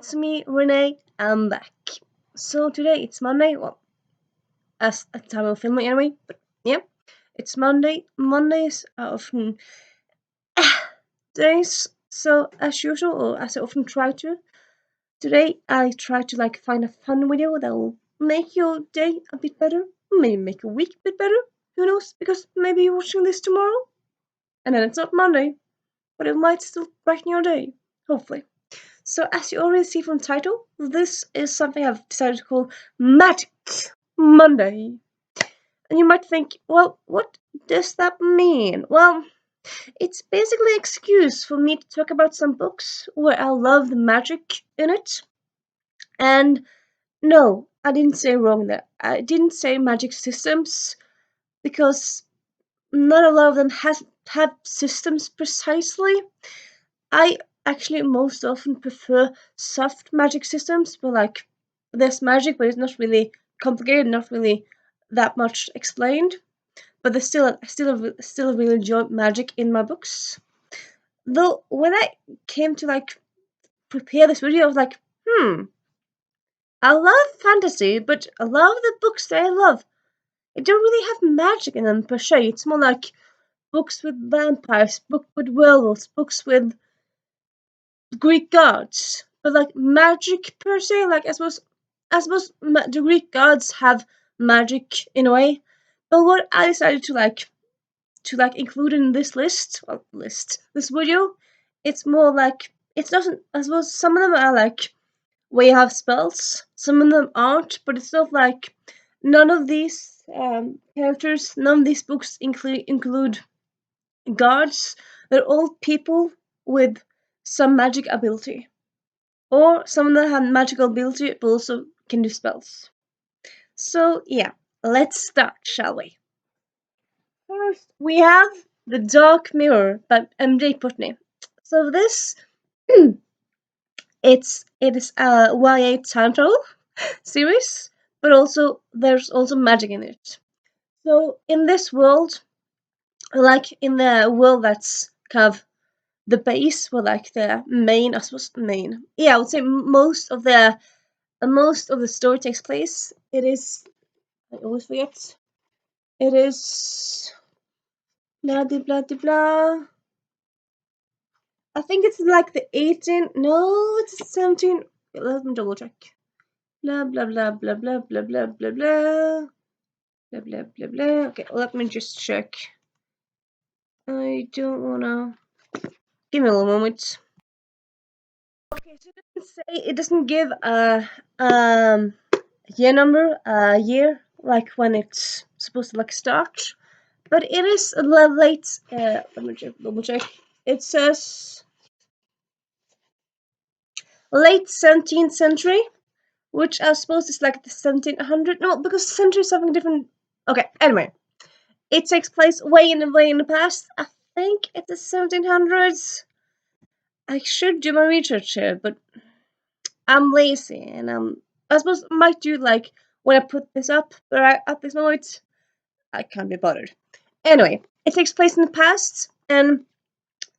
it's me, Renee. I'm back. So today it's Monday. Well, as a time of filming anyway. But yeah, it's Monday. Mondays are often days. So as usual, or as I often try to, today I try to find a fun video that will make your day a bit better. Maybe make your week a bit better. Who knows? Because maybe you're watching this tomorrow, and then it's not Monday, but it might still brighten your day. Hopefully. So as you already see from the title, this is something I've decided to call Magic Monday. And you might think, well, what does that mean? Well, it's basically an excuse for me to talk about some books where I love the magic in it. And no, I didn't say wrong there. I didn't say magic systems because not a lot of them have systems precisely. I actually most often prefer soft magic systems where there's magic but it's not really complicated, not really that much explained. But there's still really enjoy magic in my books. Though when I came to prepare this video, I was like, I love fantasy, but a lot of the books that I love, it don't really have magic in them per se. It's more like books with vampires, books with werewolves, books with Greek gods, but magic per se, the Greek gods have magic in a way. But what I decided to include in this this video, it's more it doesn't. I suppose some of them are where you have spells, some of them aren't, but it's not none of these characters, none of these books include gods. They're all people with some magic ability. Or some of them have magical ability but also can do spells. So yeah, let's start, shall we? First, we have The Dark Mirror by MJ Putney. So this, it is a YA time travel series, but also there's also magic in it. So in this world, in the world that's kind of the base, where the main, I suppose main, yeah, I would say most of the story takes place. It is, I always forget. It is blah de blah de blah. I think it's the 18. No, it's 17. Let me double check. Blah blah blah blah blah blah blah blah blah blah blah blah blah. Okay, let me just check. I don't wanna. Give me a little moment. Okay, so it doesn't give a year number, a year when it's supposed to start, but it is a late. Let me double check. It says late 17th century, which I suppose is the 1700. No, because century is something different. Okay, anyway, it takes place way in the past. I think it's the 1700s. I should do my research here, but I'm lazy and I suppose I might do when I put this up, but at this moment I can't be bothered. Anyway, it takes place in the past, and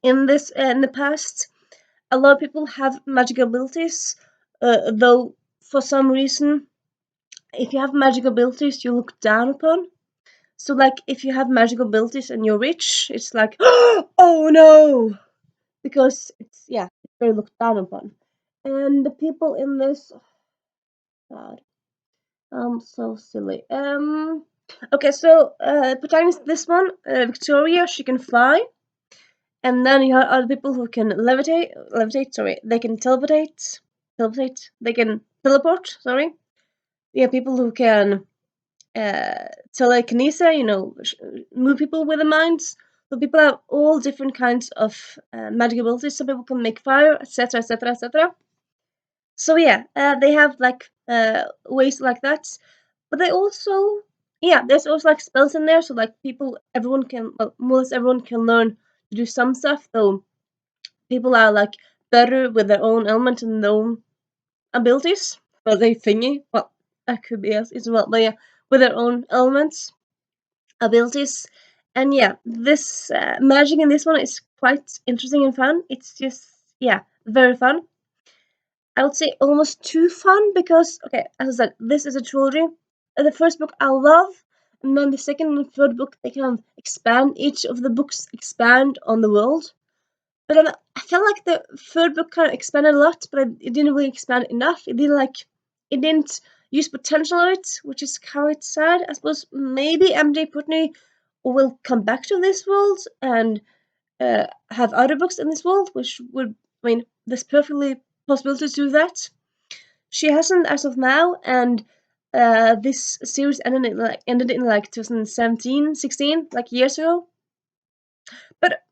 in the past, a lot of people have magical abilities. Though for some reason, if you have magical abilities, you look down upon. So if you have magical abilities and you're rich, it's oh no, because it's very looked down upon. And the people in this, God, I'm so silly. Okay, so protagonist this one, Victoria, she can fly, and then you have other people who can levitate. Sorry, they can teleportate. They can teleport. Sorry, you have people who can telekinesis. Move people with their minds. So people have all different kinds of magic abilities. Some people can make fire, etc., etc., etc. So yeah, they have ways like that. But they also, there's also spells in there, so everyone can, well, more or less everyone can learn to do some stuff, though people are better with their own element and their own abilities. Well, they thingy, well, that could be as well, but yeah, with their own elements, abilities. And yeah, this magic in this one is quite interesting and fun. It's just, very fun. I would say almost too fun because, okay, as I said, this is a trilogy. The first book I love, and then the second and third book they kind of expand. Each of the books expand on the world, but then I felt like the third book kind of expanded a lot, but it didn't really expand enough. It didn't use potential of it, which is quite sad. I suppose maybe MJ Putney will come back to this world and have other books in this world, which would, I mean, there's perfectly possibility to do that. She hasn't as of now, and this series ended in like 2017, 16, like years ago. But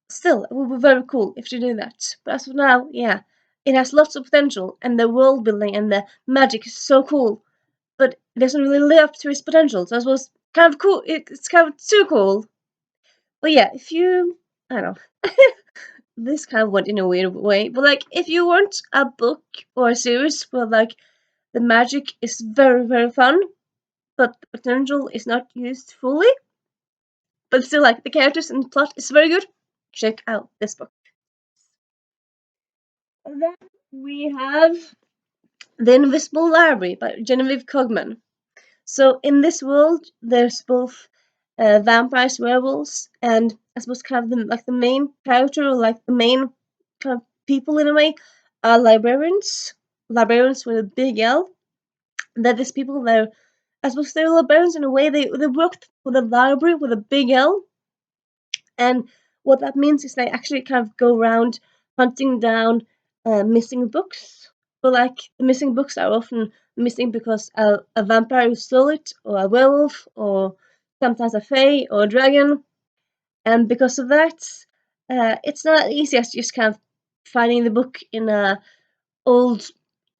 still, it would be very cool if she did that. But as of now, yeah, it has lots of potential, and the world building and the magic is so cool. But it doesn't really live up to its potential. So it was kind of cool. It's kind of too cool. But yeah, if you, I don't know, this kind of went in a weird way. But like, if you want a book or a series where like the magic is very very fun, but the potential is not used fully, but still like the characters and the plot is very good, check out this book. And then we have The Invisible Library by Genevieve Cogman. So in this world, there's both vampires, werewolves, and I suppose kind of the main character or like the main kind of people in a way are librarians. Librarians with a big L. That these people they're I suppose they're librarians in a way they worked for the library with a big L, and what that means is they actually kind of go around hunting down missing books. But like the missing books are often missing because a vampire stole it, or a werewolf, or sometimes a fae or a dragon. And because of that, it's not easy as just kind of finding the book in a old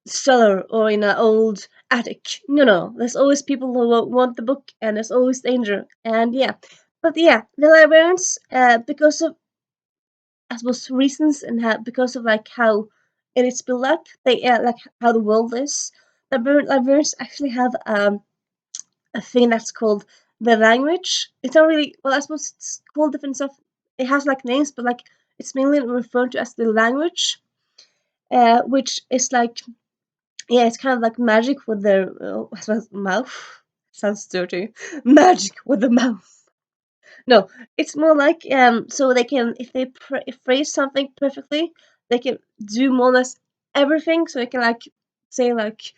cellar or in an old attic. No, there's always people who want the book, and there's always danger. And yeah, but yeah, the librarians, because of I suppose reasons and because of like how it is built up, they like how the world is. Librarians actually have a thing that's called the language. It's not really well. I suppose it's called different stuff. It has like names, but like it's mainly referred to as the language, which is like yeah, it's kind of like magic with their I suppose mouth. Sounds dirty. Magic with the mouth. No, it's more like so they can if they phrase something perfectly, they can do more or less everything. So they can like say like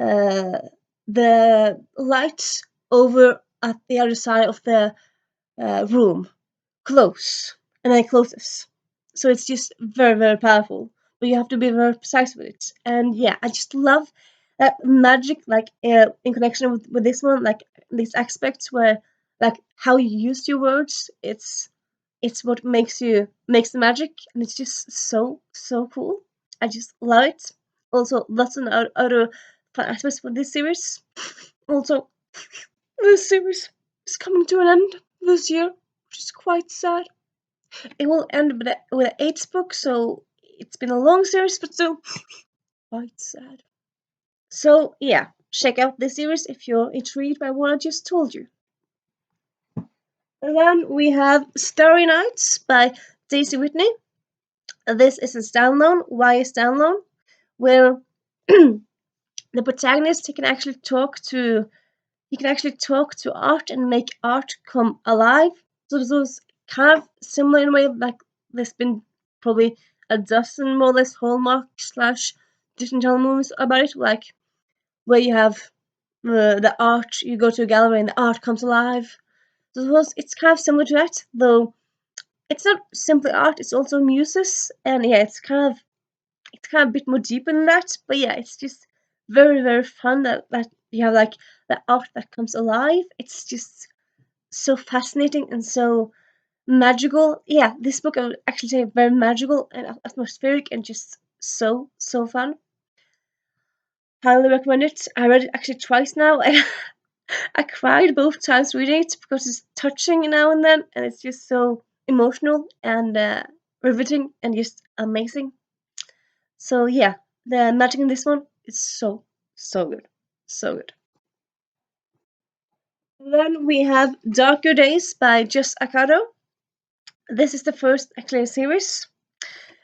uh the lights over at the other side of the room close, and then it closes. So it's just very very powerful, but you have to be very precise with it. And yeah, I just love that magic, like in connection with this one, like these aspects where like how you use your words. It's what makes the magic, and it's just so cool. I just love it. Also, lots of other fun aspects for this series. Also, this series is coming to an end this year, which is quite sad. It will end with an eighth book, so it's been a long series, but still quite sad. So yeah, check out this series if you're intrigued by what I just told you. And then we have Starry Nights by Daisy Whitney. This is a standalone, YA standalone, where the protagonist he can actually talk to art and make art come alive. So it's kind of similar in a way, like there's been probably a dozen more or less Hallmark slash Disney Channel movies about it, like where you have the art, you go to a gallery and the art comes alive. So it's kind of similar to that, though it's not simply art, it's also muses, and yeah, it's kind of a bit more deeper than that. But yeah, it's just very very fun that you have like the art that comes alive. It's just so fascinating and so magical. Yeah, this book I would actually say very magical and atmospheric and just so fun. Highly recommend it. I read it actually twice now, and I cried both times reading it because it's touching now and then, and it's just so emotional and riveting and just amazing. So yeah, the magic in this one is so good, so good. Then we have Darker Days by Just Akado. This is the first actually series.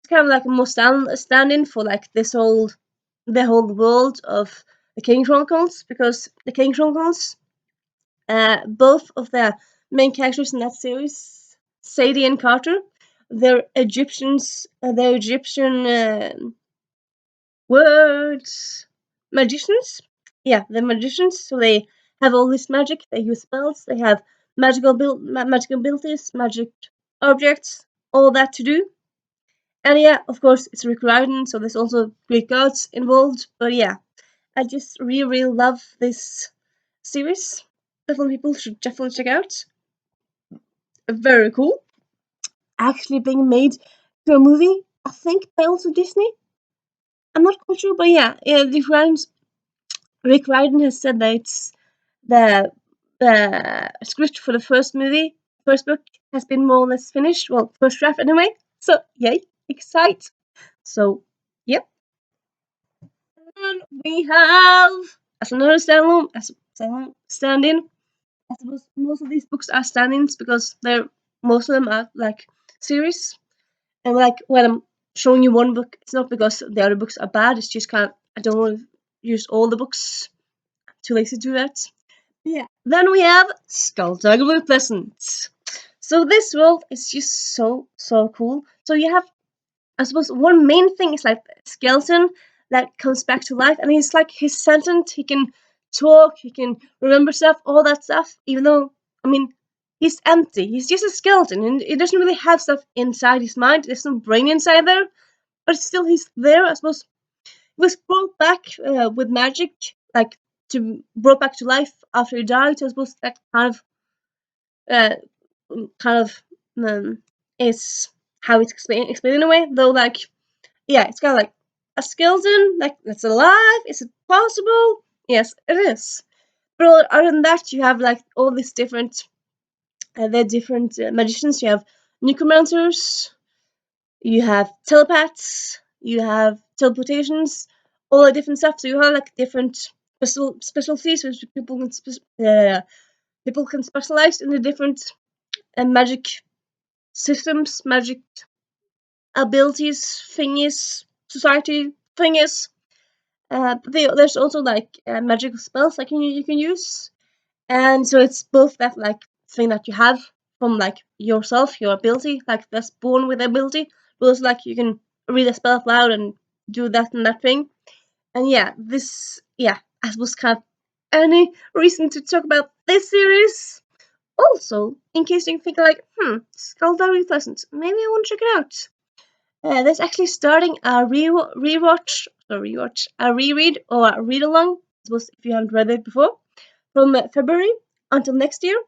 it's kind of like a more stand-in for like the whole world of the King Chronicles, because the King Chronicles, both of the main characters in that series, Sadie and Carter, they're Egyptians. They're Egyptian words magicians. Yeah, they're magicians. So they have all this magic. They use spells. They have magical abilities, magic objects, all that to do. And yeah, of course, it's Rick Riordan, so there's also Greek gods involved. But yeah, I just really, really love this series. Definitely people should definitely check out. Very cool. Actually being made to a movie, I think by also Disney. I'm not quite sure, but yeah, Rick Riordan has said that it's the script for the first book has been more or less finished. Well, first draft anyway. So yay, excite. So yep. And we have as another stand-in. I suppose most of these books are stand-ins because most of them are like series. And like when I'm showing you one book, it's not because the other books are bad. It's just kind of I don't want to use all the books. I'm too lazy to do that. Yeah. Then we have Skulduggery Pleasant. So this world is just so cool. So you have, I suppose, one main thing is like skeleton that comes back to life, and he's like he's sentient. He can talk. He can remember stuff, all that stuff. Even though, I mean, he's empty. He's just a skeleton, and he doesn't really have stuff inside his mind. There's no brain inside there, but still he's there. I suppose he was brought back with magic, like to brought back to life after he died. So I suppose that uh, kind of is how it's explained in a way. Though, like, yeah, it's kind of like a skeleton, like that's alive. Is it possible? Yes, it is. But other than that, you have like all these different, the different magicians. You have necromancers, you have telepaths, you have teleportations, all the different stuff. So you have like different specialties, which people can specialize in the different magic systems, magic abilities, thingies, society thingies. There's also like magical spells like you can use, and so it's both that like thing that you have from like yourself, your ability, like that's born with ability, but also like you can read a spell out loud and do that and that thing. And I suppose kind of any reason to talk about this series. Also, in case you think like, Skulltula Pleasant, maybe I want to check it out. There's actually starting a a reread or a read along. Suppose if you haven't read it before, from February until next year.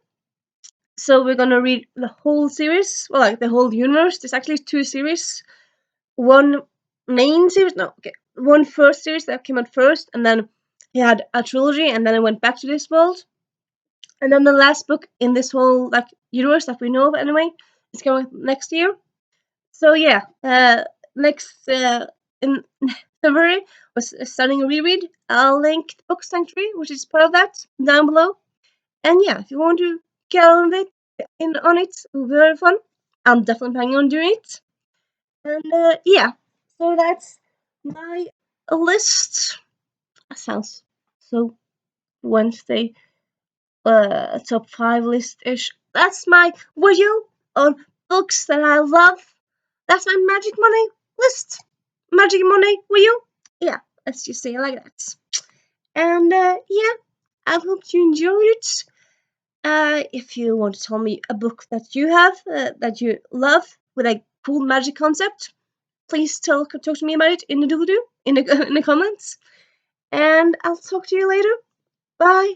So we're gonna read the whole series, well, like the whole universe. There's actually two series. One main series, no, okay, one first series that came out first, and then he had a trilogy, and then it went back to this world. And then the last book in this whole like universe that we know of anyway is coming next year. So yeah, next in February was starting a reread. I'll link the Book Sanctuary, which is part of that, down below. And yeah, if you want to get on it, it'll be very fun. I'm definitely planning on doing it. And yeah, so that's my list. That sounds so Wednesday top 5 list-ish. That's my video on books that I love. That's my magic money list. Magic money video. Yeah, let's just say it like that. And yeah, I hope you enjoyed it. If you want to tell me a book that you have that you love with a cool magic concept, please talk to me about it in the doodle in the in the comments. And I'll talk to you later. Bye.